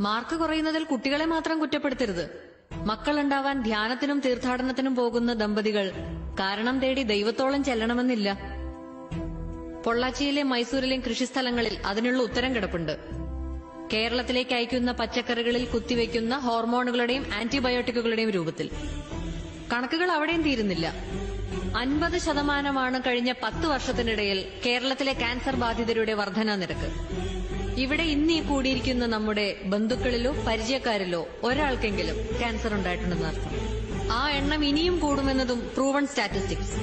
Mark കുറയുന്നതിൽ കുട്ടികളെ മാത്രം കുറ്റപ്പെടുത്തരുത്. മക്കളുണ്ടാവാൻ ധ്യാനത്തിനും തീർത്ഥാടനത്തിനും പോകുന്ന ദമ്പതികൾ കാരണം തേടി ദൈവത്തോളം ചെല്ലണമെന്നില്ല. പൊള്ളാച്ചിയിലെ മൈസൂരിലെയും കൃഷിസ്ഥലങ്ങളിൽ അതിനുള്ള ഉത്തരം കിടപ്പുണ്ട്. കേരളത്തിലേക്ക് അയക്കുന്ന പച്ചക്കറികളിൽ കുത്തിവെക്കുന്ന ഹോർമോണുകളുടെയും ആന്റിബയോട്ടിക്കുകളുടെയും രൂപത്തിൽ. കണക്കുകൾ അവിടെയും തീരുന്നില്ല. 50% കഴിഞ്ഞ 10 വർഷത്തിനിടയിൽ കേരളത്തിലെ ക്യാൻസർ ബാധിതരുടെ വർധനാ നിരക്ക്. ഇവിടെ ഇന്നീ കൂടിയിരിക്കുന്ന നമ്മുടെ ബന്ധുക്കളിലോ പരിചയക്കാരിലോ ഒരാൾക്കെങ്കിലും ക്യാൻസർ ഉണ്ടായിട്ടുണ്ടെന്ന് അർത്ഥം. ആ എണ്ണം ഇനിയും കൂടുമെന്നതും പ്രൂവൺ സ്റ്റാറ്റിസ്റ്റിക്സ്.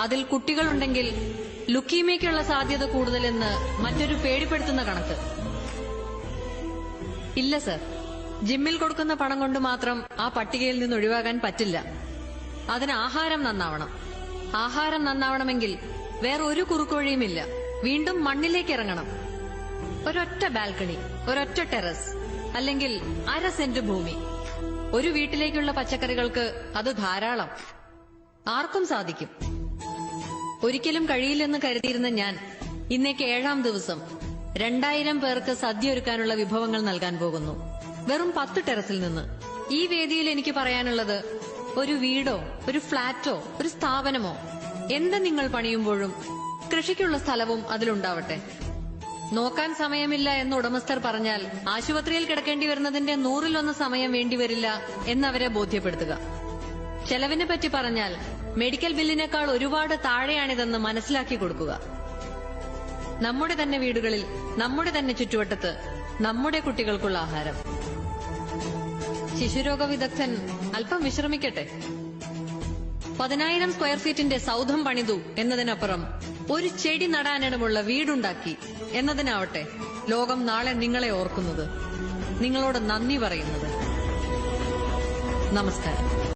അതിൽ കുട്ടികളുണ്ടെങ്കിൽ ലുക്കീമിയയ്ക്കുള്ള സാധ്യത കൂടുതലെന്ന് മറ്റൊരു പേടിപ്പെടുത്തുന്ന കണക്ക്. ഇല്ല സർ, ജിമ്മിൽ കൊടുക്കുന്ന പണം കൊണ്ട് മാത്രം ആ പട്ടികയിൽ നിന്ന് ഒഴിവാകാൻ പറ്റില്ല. അതിന് ആഹാരം നന്നാവണം. ആഹാരം നന്നാവണമെങ്കിൽ വേറെ ഒരു കുറുക്കുവഴിയുമില്ല. വീണ്ടും മണ്ണിലേക്ക് ഇറങ്ങണം. ഒരൊറ്റ ബാൽക്കണി, ഒരൊറ്റ ടെറസ്, അല്ലെങ്കിൽ 1/2 സെന്റ് ഭൂമി. ഒരു വീട്ടിലേക്കുള്ള പച്ചക്കറികൾക്ക് അത് ധാരാളം. ആർക്കും സാധിക്കും. ഒരിക്കലും കഴിയില്ലെന്ന് കരുതിയിരുന്ന ഞാൻ ഇന്നേക്ക് 7ാം ദിവസം 2000 പേർക്ക് സദ്യ ഒരുക്കാനുള്ള വിഭവങ്ങൾ നൽകാൻ പോകുന്നു. വെറും 10 ടെറസിൽ നിന്ന്. ഈ വേദിയിൽ എനിക്ക് പറയാനുള്ളത്, ഒരു വീടോ ഒരു ഫ്ളാറ്റോ ഒരു സ്ഥാപനമോ എന്ത് നിങ്ങൾ പണിയുമ്പോഴും കൃഷിക്കുള്ള സ്ഥലവും അതിലുണ്ടാവട്ടെ. നോക്കാൻ സമയമില്ല എന്ന് ഉടമസ്ഥർ പറഞ്ഞാൽ ആശുപത്രിയിൽ കിടക്കേണ്ടി വരുന്നതിന്റെ 100-1 സമയം വേണ്ടിവരില്ല എന്നവരെ ബോധ്യപ്പെടുത്തുക. ചെലവിനെ പറ്റി പറഞ്ഞാൽ മെഡിക്കൽ ബില്ലിനേക്കാൾ ഒരുപാട് താഴെയാണിതെന്ന് മനസ്സിലാക്കി കൊടുക്കുക. നമ്മുടെ തന്നെ വീടുകളിൽ, നമ്മുടെ തന്നെ ചുറ്റുവട്ടത്ത് നമ്മുടെ കുട്ടികൾക്കുള്ള ആഹാരം. ശിശുരോഗ വിദഗ്ധൻ അല്പം വിശ്രമിക്കട്ടെ. 10,000 സ്ക്വയർ ഫീറ്റിന്റെ സൗധം പണിതു എന്നതിനപ്പുറം ഒരു ചെടി നടാനിടമുള്ള വീടുണ്ടാക്കി എന്നതിനാവട്ടെ ലോകം നാളെ നിങ്ങളെ ഓർക്കുന്നത്, നിങ്ങളോട് നന്ദി പറയുന്നത്. നമസ്കാരം.